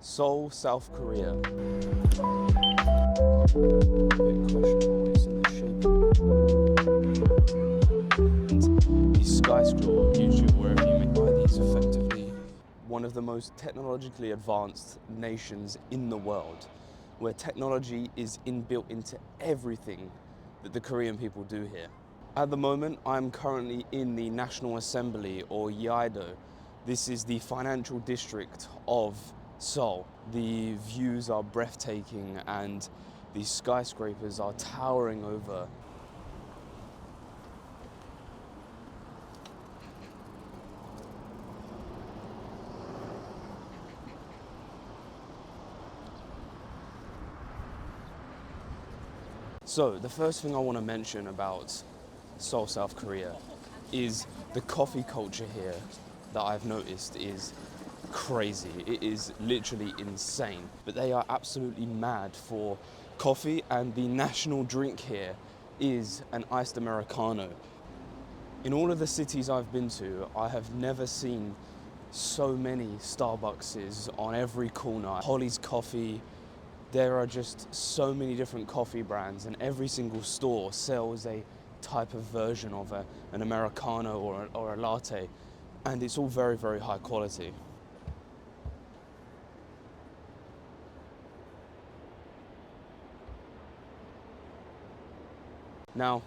Seoul, South Korea. A bit questionable, it's in the shape and these skyscrapers or YouTube, wherever you may buy these, effectively one of the most technologically advanced nations in the world, where technology is inbuilt into everything that the Korean people do here. At the moment, I'm currently in the National Assembly, or Yeouido. This is the financial district of Seoul. The views are breathtaking and these skyscrapers are towering over. So, the first thing I want to mention about Seoul, South Korea is the coffee culture here that I've noticed is crazy. It is literally insane. But they are absolutely mad for coffee, and the national drink here is an iced Americano. In all of the cities I've been to, I have never seen so many Starbuckses on every corner. Holly's Coffee. There are just so many different coffee brands, and every single store sells a type of version of an Americano or a latte, and it's all very, very high quality. Now,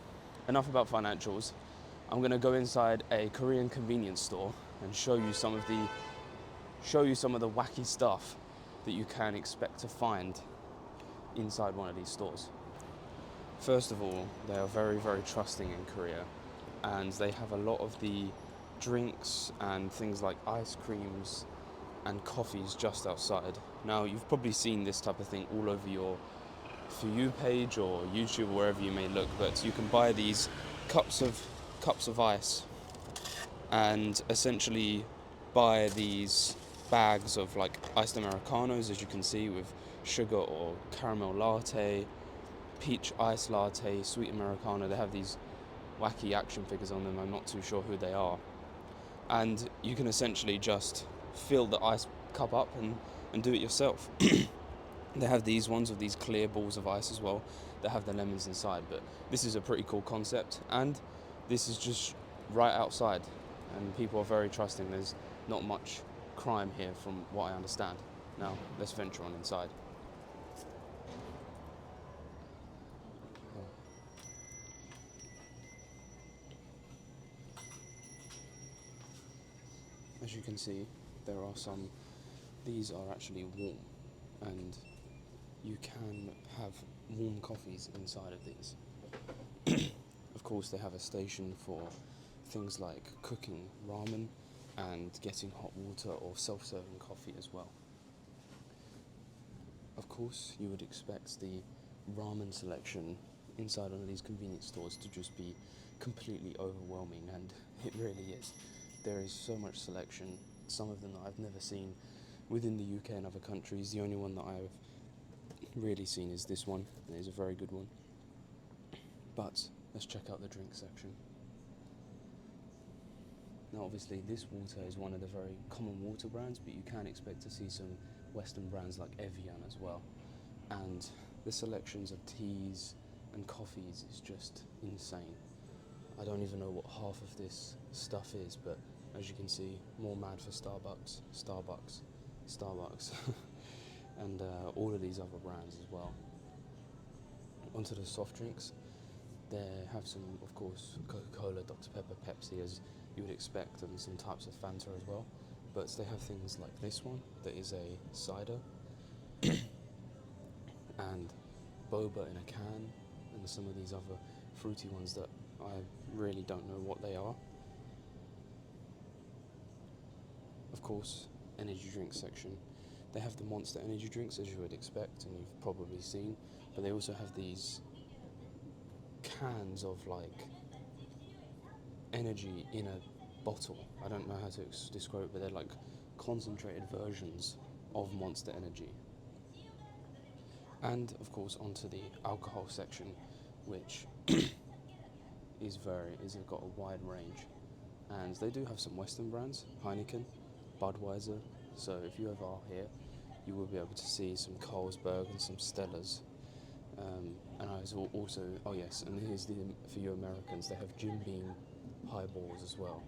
enough about financials. I'm going to go inside a Korean convenience store and show you some of the wacky stuff that you can expect to find inside one of these stores. First of all, they are very, very trusting in Korea, and they have a lot of the drinks and things like ice creams and coffees just outside. Now, you've probably seen this type of thing all over your For You page or YouTube, wherever you may look, but you can buy these cups of ice and essentially buy these bags of like iced Americanos, as you can see, with sugar or caramel latte, peach ice latte, sweet Americano. They have these wacky action figures on them. I'm not too sure who they are. And you can essentially just fill the ice cup up and do it yourself. They have these ones with these clear balls of ice as well that have the lemons inside. But this is a pretty cool concept, and this is just right outside, and people are very trusting. There's not much crime here from what I understand. Now, let's venture on inside. As you can see, these are actually warm, and you can have warm coffees inside of these. Of course, they have a station for things like cooking ramen and getting hot water or self-serving coffee as well. Of course, you would expect the ramen selection inside one of these convenience stores to just be completely overwhelming, and it really is. There is so much selection, some of them that I've never seen within the UK and other countries. The only one that I've really seen is this one, and it is a very good one. But let's check out the drink section. Now, obviously, this water is one of the very common water brands, but you can expect to see some Western brands like Evian as well. And the selections of teas and coffees is just insane. I don't even know what half of this stuff is, but as you can see, more mad for Starbucks, and all of these other brands as well. Onto the soft drinks. They have some, of course, Coca-Cola, Dr. Pepper, Pepsi, as you would expect, and some types of Fanta as well. But they have things like this one, that is a cider, and boba in a can, and some of these other fruity ones that I really don't know what they are. Of course, energy drink section. They have the Monster energy drinks, as you would expect, and you've probably seen, but they also have these cans of like energy in a bottle. I don't know how to describe it, but they're like concentrated versions of Monster Energy. And of course, onto the alcohol section, which is got a wide range, and they do have some Western brands, Heineken, Budweiser. So if you ever are here, you will be able to see some Carlsberg and some Stellas. And I was also, oh yes, and here's for you Americans, they have Jim Beam highballs as well.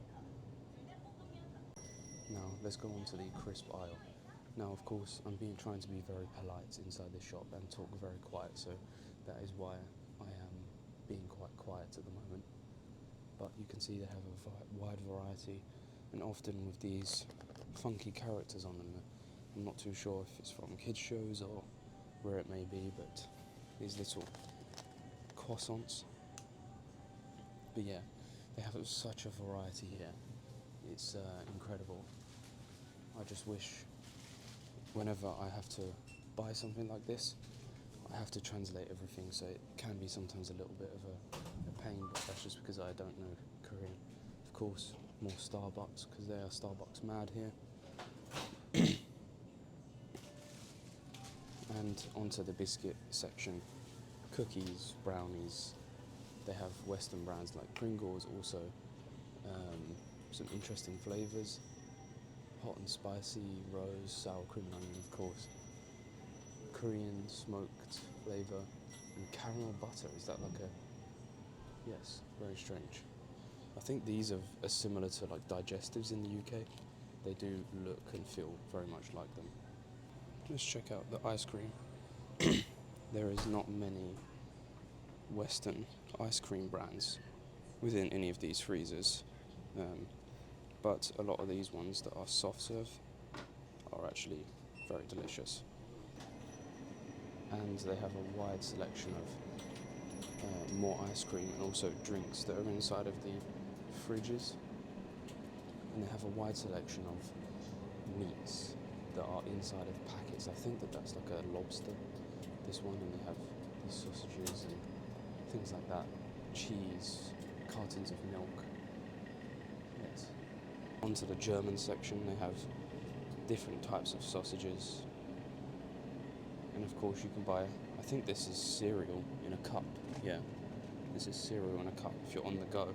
Now let's go on to the crisp aisle. Now of course I'm trying to be very polite inside the shop and talk very quiet, so that is why I am being quite quiet at the moment. But you can see they have a wide variety, and often with these funky characters on them. I'm not too sure if it's from kids shows or where it may be, but these little croissants. But yeah, they have such a variety here. It's incredible. I just wish whenever I have to buy something like this, I have to translate everything, so it can be sometimes a little bit of a pain, but that's just because I don't know Korean. Of course, more Starbucks, because they are Starbucks mad here. And onto the biscuit section. Cookies, brownies. They have Western brands like Pringles also. Some interesting flavours. Hot and spicy, rose, sour cream and onion, of course. Korean smoked flavour and caramel butter. Is that like a... Yes, very strange. I think these are similar to like digestives in the UK. They do look and feel very much like them. Let's check out the ice cream. There is not many Western ice cream brands within any of these freezers. But a lot of these ones that are soft serve are actually very delicious. And they have a wide selection of more ice cream and also drinks that are inside of the fridges. And they have a wide selection of meats that are inside of packets. I think that's like a lobster, this one, and they have these sausages and things like that. Cheese, cartons of milk. Yes. Onto the German section, they have different types of sausages. And of course you can buy, I think this is cereal in a cup. Yeah, this is cereal in a cup if you're on the go.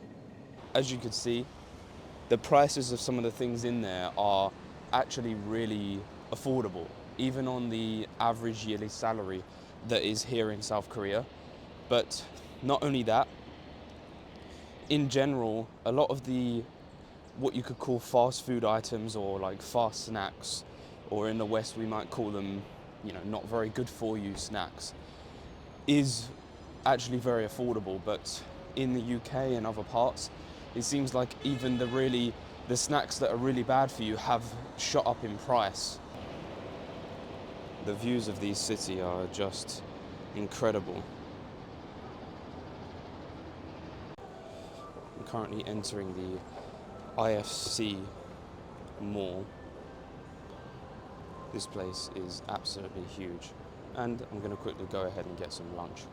As you can see, the prices of some of the things in there are actually really affordable, even on the average yearly salary that is here in South Korea. But not only that, in general, a lot of the what you could call fast food items or like fast snacks, or in the West we might call them, not very good for you snacks, is actually very affordable. But in the UK and other parts, it seems like even the snacks that are really bad for you have shot up in price. The views of these cities are just incredible. I'm currently entering the IFC mall. This place is absolutely huge, and I'm going to quickly go ahead and get some lunch.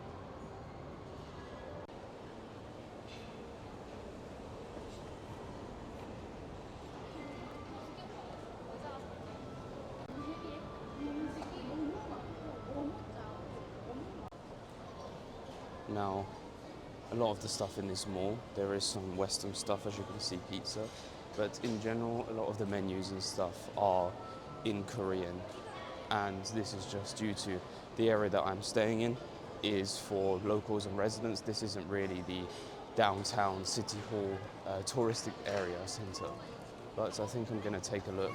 Now, a lot of the stuff in this mall, there is some Western stuff, as you can see, pizza, but in general, a lot of the menus and stuff are in Korean, and this is just due to the area that I'm staying in is for locals and residents. This isn't really the downtown city hall touristic area centre, but I think I'm going to take a look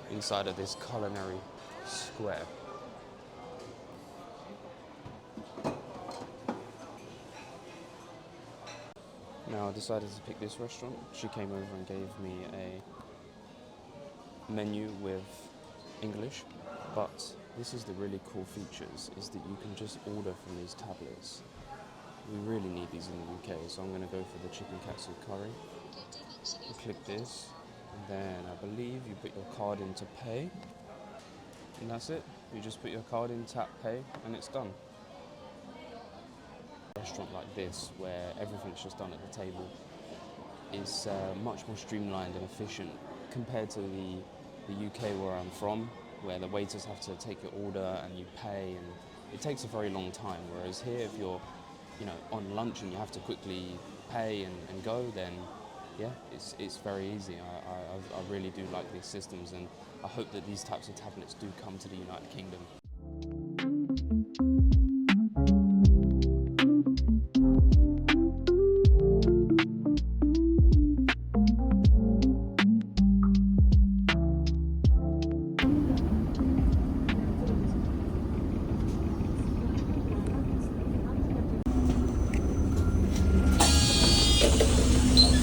inside of this culinary square. Now I decided to pick this restaurant. She came over and gave me a menu with English, but this is the really cool features, is that you can just order from these tablets. We really need these in the UK, so I'm going to go for the chicken katsu curry. You click this, and then I believe you put your card in to pay, and that's it. You just put your card in, tap pay, and it's done. A restaurant like this, where everything's just done at the table, is much more streamlined and efficient compared to the UK where I'm from, where the waiters have to take your order and you pay, and it takes a very long time. Whereas here, if you're on lunch and you have to quickly pay and go, then yeah, it's very easy. I really do like these systems, and I hope that these types of tablets do come to the United Kingdom.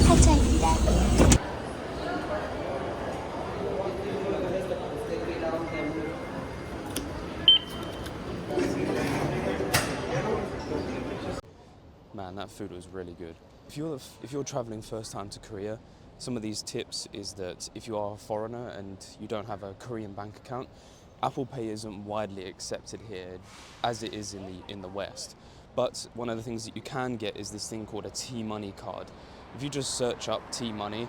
하차입니다. Man, that food was really good. If you're traveling first time to Korea, some of these tips is that if you are a foreigner and you don't have a Korean bank account, Apple Pay isn't widely accepted here as it is in the West. But one of the things that you can get is this thing called a T-Money card. If you just search up T-Money,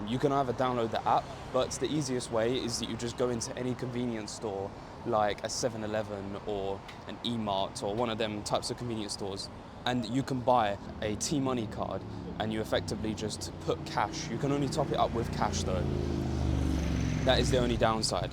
you can either download the app, but the easiest way is that you just go into any convenience store like a 7-Eleven or an E-Mart or one of them types of convenience stores, and you can buy a T-Money card and you effectively just put cash. You can only top it up with cash though. That is the only downside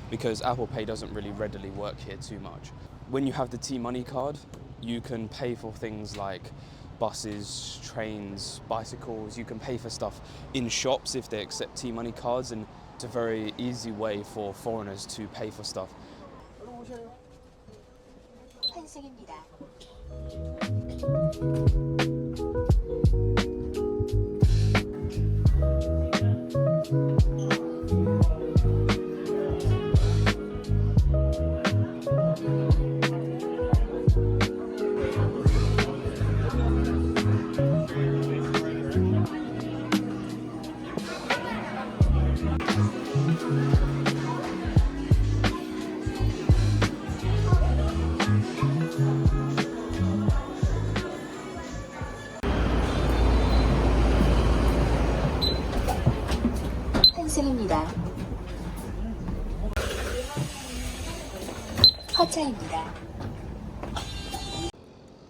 because Apple Pay doesn't really readily work here too much. When you have the T-Money card, you can pay for things like buses, trains, bicycles. You can pay for stuff in shops if they accept T-Money cards, and it's a very easy way for foreigners to pay for stuff. 환승입니다. 환승입니다. 하차입니다.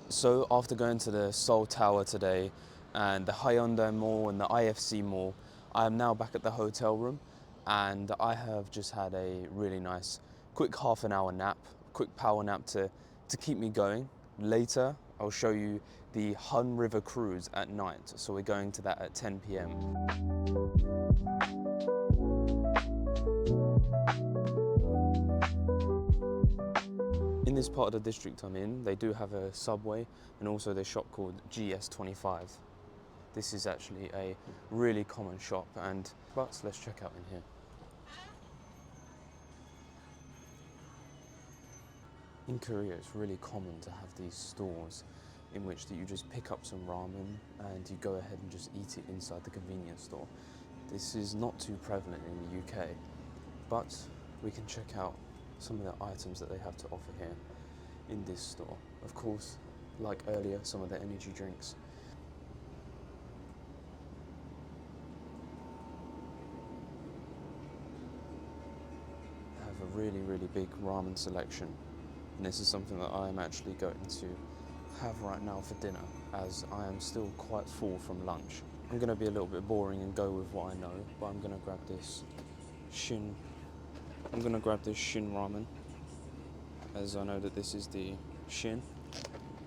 So after going to the Seoul Tower today and the Hyundai Mall and the IFC Mall, I am now back at the hotel room and I have just had a really nice quick half an hour nap, quick power nap to keep me going. Later I'll show you the Hun River cruise at night, so we're going to that at 10 p.m. In this part of the district I'm in, they do have a subway and also their shop called GS25. This is actually a really common shop, but let's check out in here. In Korea, it's really common to have these stores in which that you just pick up some ramen and you go ahead and just eat it inside the convenience store. This is not too prevalent in the UK, but we can check out some of the items that they have to offer here in this store. Of course, like earlier, some of the energy drinks. They have a really, really big ramen selection, and this is something that I am actually going to have right now for dinner, as I am still quite full from lunch. I'm going to be a little bit boring and go with what I know, but I'm going to grab this Shin ramen, as I know that this is the Shin.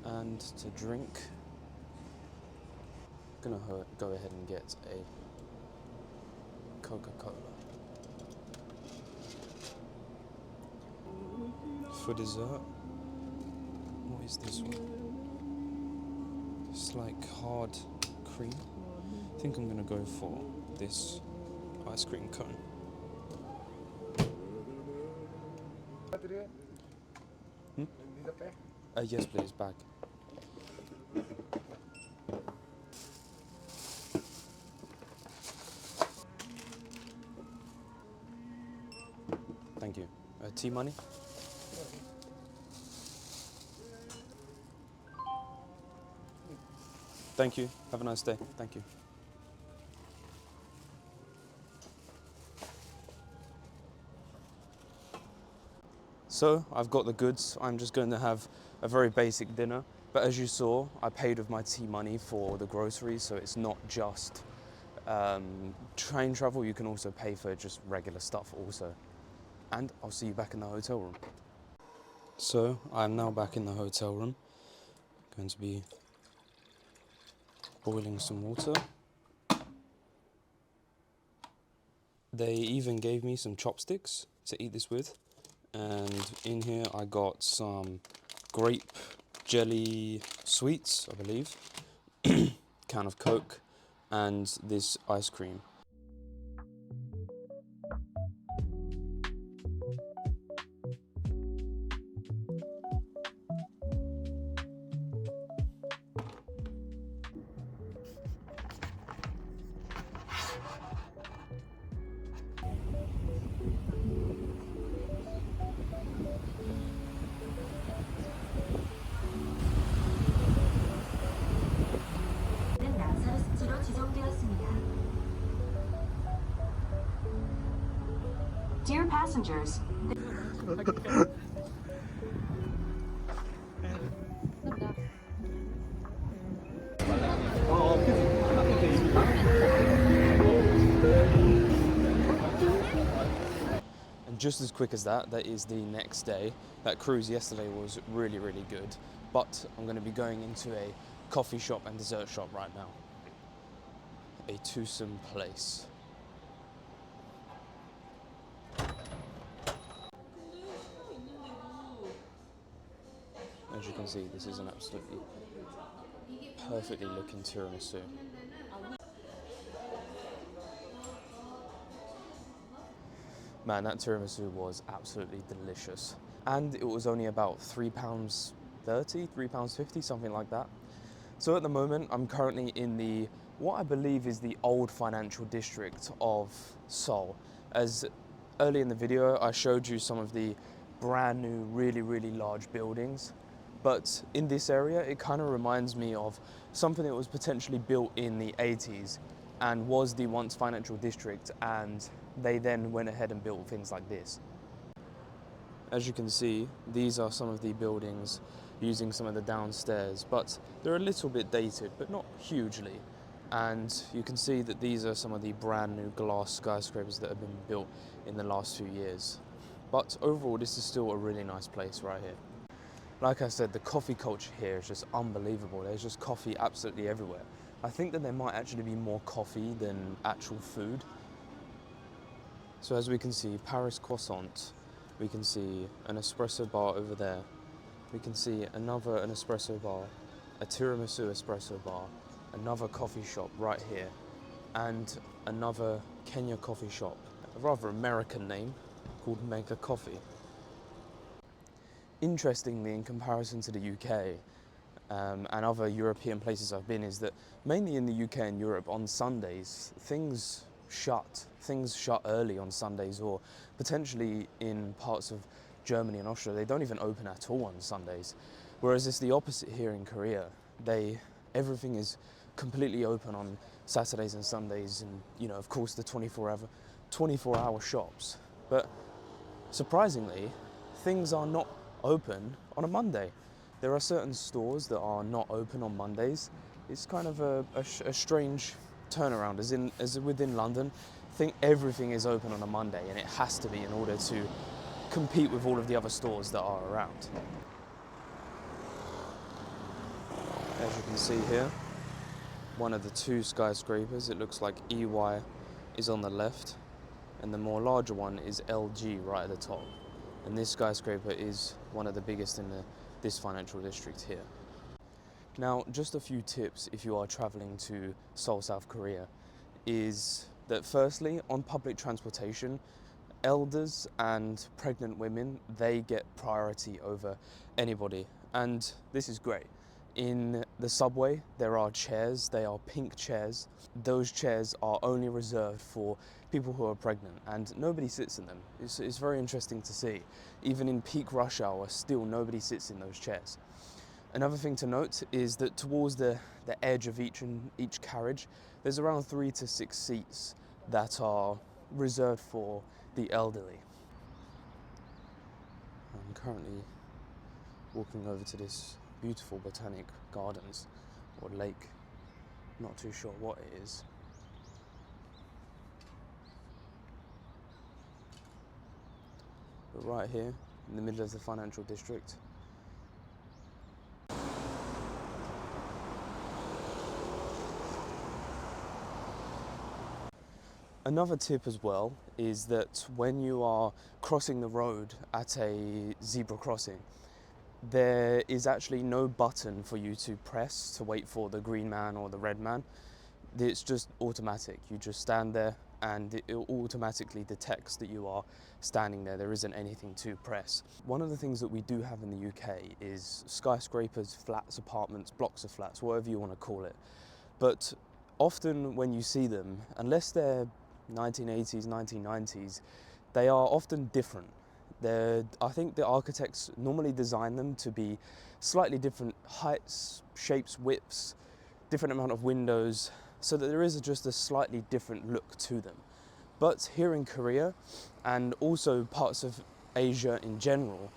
And to drink, I'm going to go ahead and get a Coca-Cola. For dessert, what is this one? It's like hard cream. I think I'm going to go for this ice cream cone. Yes, please, bag. Thank you. T-Money? Thank you. Have a nice day. Thank you. So I've got the goods. I'm just going to have a very basic dinner. But as you saw, I paid with my T-Money for the groceries, so it's not just Train travel, you can also pay for just regular stuff also. And I'll see you back in the hotel room. So I'm now back in the hotel room. Going to be boiling some water. They even gave me some chopsticks to eat this with. And in here I got some grape jelly sweets, I believe, can of Coke, and this ice cream. 나사로스지로 지정되었습니다. Dear passengers, And just as quick as that, that is the next day. That cruise yesterday was really, really good. But I'm going to be going into a coffee shop and dessert shop right now. A twosome place. As you can see, this is an absolutely perfectly looking tiramisu. Man, that tiramisu was absolutely delicious. And it was only about £3.30, £3.50, something like that. So at the moment, I'm currently in the, what I believe is the old financial district of Seoul. As early in the video, I showed you some of the brand new, really, really large buildings. But in this area, it kind of reminds me of something that was potentially built in the 80s and was the once financial district, and they then went ahead and built things like this. As you can see, these are some of the buildings using some of the downstairs, but they're a little bit dated, but not hugely. And you can see that these are some of the brand new glass skyscrapers that have been built in the last few years. But overall, this is still a really nice place right here. Like I said, the coffee culture here is just unbelievable. There's just coffee absolutely everywhere. I think that there might actually be more coffee than actual food. So as we can see, Paris croissant, we can see an espresso bar over there, we can see an espresso bar, a tiramisu espresso bar, another coffee shop right here, and another Kenya coffee shop, a rather American name called Mega Coffee. Interestingly, in comparison to the UK and other European places I've been, is that mainly in the UK and Europe on Sundays, things shut early on Sundays, or potentially in parts of Germany and Austria, they don't even open at all on Sundays. Whereas it's the opposite here in Korea. Everything is completely open on Saturdays and Sundays, and of course the 24-hour shops. But surprisingly, things are not open on a Monday. There are certain stores that are not open on Mondays. It's kind of a strange turnaround, as within London, I think everything is open on a Monday, and it has to be in order to compete with all of the other stores that are around. As you can see here, one of the two skyscrapers, it looks like EY is on the left, and the more larger one is LG right at the top. And this skyscraper is one of the biggest in this financial district here. Now, just a few tips if you are traveling to Seoul, South Korea, is that firstly, on public transportation, elders and pregnant women, they get priority over anybody. And this is great. In the subway, there are chairs, they are pink chairs. Those chairs are only reserved for people who are pregnant, and nobody sits in them. It's very interesting to see. Even in peak rush hour, still nobody sits in those chairs. Another thing to note is that towards the edge of each carriage, there's around 3 to 6 seats that are reserved for the elderly. I'm currently walking over to this beautiful botanic gardens or lake, not too sure what it is. but right here in the middle of the financial district. Another tip as well is that when you are crossing the road at a zebra crossing, there is actually no button for you to press to wait for the green man or the red man. It's just automatic. You just stand there and it automatically detects that you are standing there. There isn't anything to press. One of the things that we do have in the UK is skyscrapers, flats, apartments, blocks of flats, whatever you want to call it. But often when you see them, unless they're 1980s, 1990s, they are often different. I think the architects normally design them to be slightly different heights, shapes, widths, different amount of windows, so that there is just a slightly different look to them. But here in Korea, and also parts of Asia in general,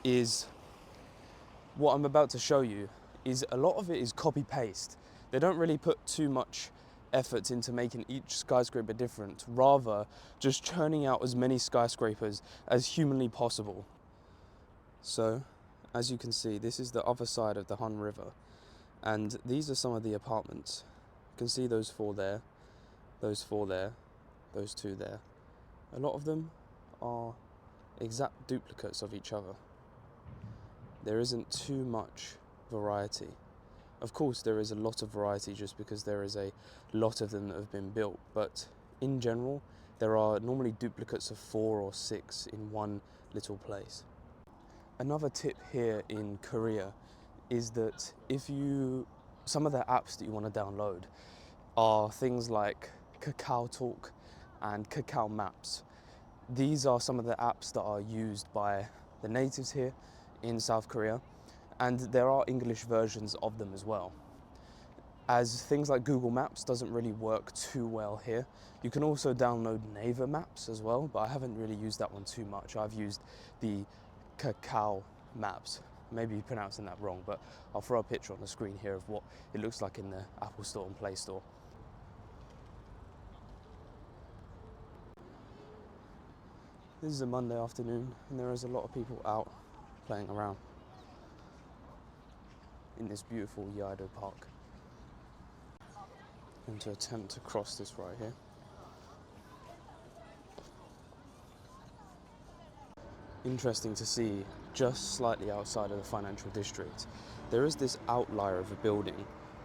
is what I'm about to show you is a lot of it is copy-paste. They don't really put too much effort into making each skyscraper different, rather just churning out as many skyscrapers as humanly possible. So, as you can see, this is the other side of the Han River, and these are some of the apartments. You can see those 4 there, those 4 there, those 2 there. A lot of them are exact duplicates of each other. There isn't too much variety. Of course, there is a lot of variety just because there is a lot of them that have been built, but in general, there are normally duplicates of 4 or 6 in one little place. Another tip here in Korea is that some of the apps that you want to download are things like Kakao Talk and Kakao Maps. These are some of the apps that are used by the natives here in South Korea, and there are English versions of them as well. As things like Google Maps doesn't really work too well here, you can also download Naver Maps as well, but I haven't really used that one too much. I've used the Kakao Maps. Maybe you're pronouncing that wrong, but I'll throw a picture on the screen here of what it looks like in the Apple Store and Play Store. This is a Monday afternoon, and there is a lot of people out playing around in this beautiful Yeouido Park. I'm going to attempt to cross this right here. Interesting to see, just slightly outside of the financial district, there is this outlier of a building.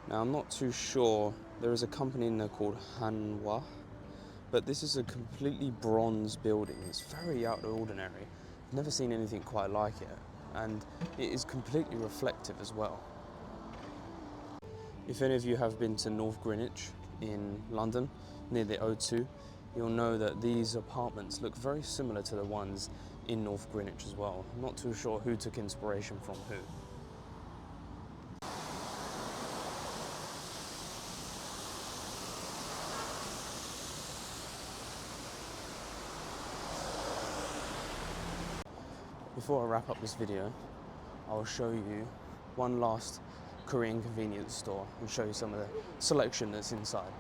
Now, I'm not too sure, there is a company in there called Hanwha, but this is a completely bronze building. It's very out of the ordinary. I've never seen anything quite like it, and it is completely reflective as well. If any of you have been to North Greenwich in London, near the O2, you'll know that these apartments look very similar to the ones in North Greenwich as well. I'm not too sure who took inspiration from who. Before I wrap up this video, I'll show you one last Korean convenience store and show you some of the selection that's inside.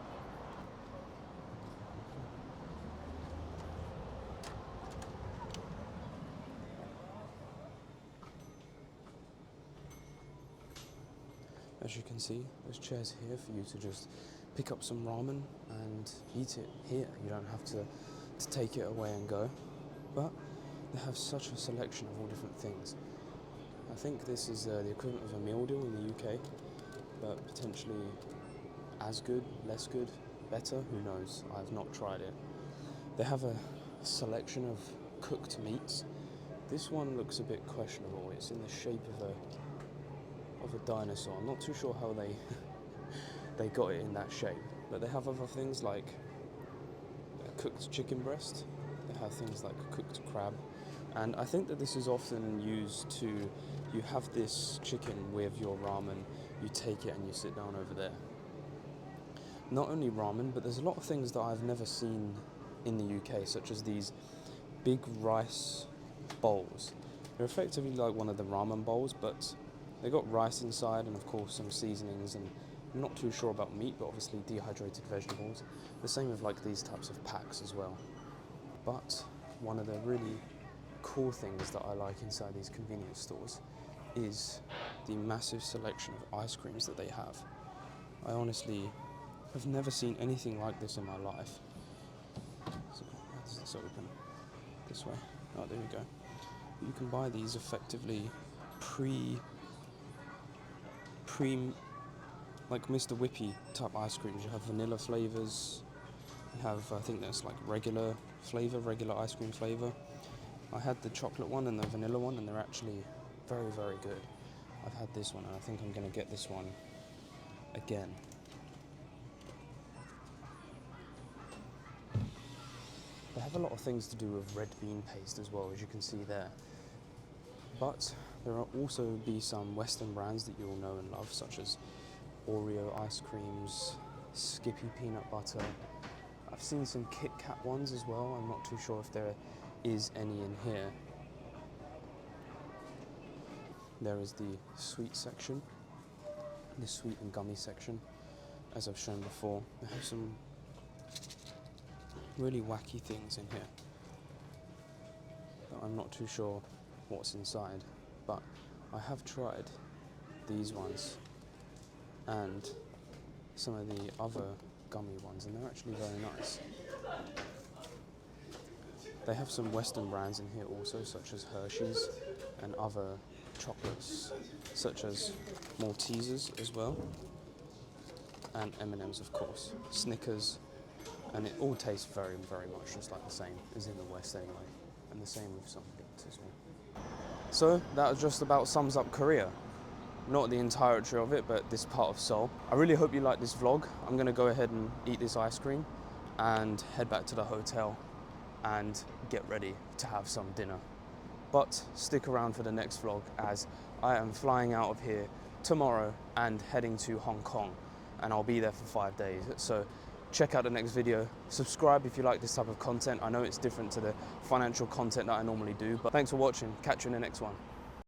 As you can see, there's chairs here for you to just pick up some ramen and eat it here. You don't have to take it away and go. But they have such a selection of all different things. I think this is the equivalent of a meal deal in the UK, but potentially as good, less good, better, who knows? I've not tried it. They have a selection of cooked meats. This one looks a bit questionable. It's in the shape of a dinosaur. I'm not too sure how they got it in that shape, but they have other things like a cooked chicken breast. They have things like cooked crab, and I think that this is often used to, you have this chicken with your ramen, you take it and you sit down over there. Not only ramen, but there's a lot of things that I've never seen in the UK, such as these big rice bowls. They're effectively like one of the ramen bowls, but they got rice inside and of course some seasonings, and I'm not too sure about meat, but obviously dehydrated vegetables. The same with like these types of packs as well. But one of the really cool things that I like inside these convenience stores is the massive selection of ice creams that they have. I honestly have never seen anything like this in my life. So, how does this open? This way. Oh, there we go. You can buy these effectively like Mr. Whippy type ice creams. You have vanilla flavors. You have, I think there's like regular ice cream flavor. I had the chocolate one and the vanilla one, and they're actually very, very good. I've had this one, and I think I'm going to get this one again. They have a lot of things to do with red bean paste as well, as you can see there. But there will also be some Western brands that you all know and love, such as Oreo ice creams, Skippy peanut butter. I've seen some Kit Kat ones as well. I'm not too sure if there is any in here. There is the sweet section, the sweet and gummy section, as I've shown before. They have some really wacky things in here. I'm not too sure what's inside, but I have tried these ones and some of the other gummy ones, and they're actually very nice. They have some Western brands in here also, such as Hershey's, and other chocolates, such as Maltesers as well, and M&M's of course, Snickers, and it all tastes very, very much just like the same as in the West anyway, and the same with some bits as well. So that just about sums up Korea. Not the entirety of it, but this part of Seoul. I really hope you like this vlog. I'm gonna go ahead and eat this ice cream and head back to the hotel and get ready to have some dinner. But stick around for the next vlog, as I am flying out of here tomorrow and heading to Hong Kong, and I'll be there for 5 days. So check out the next video. Subscribe if you like this type of content. I know it's different to the financial content that I normally do, but thanks for watching. Catch you in the next one.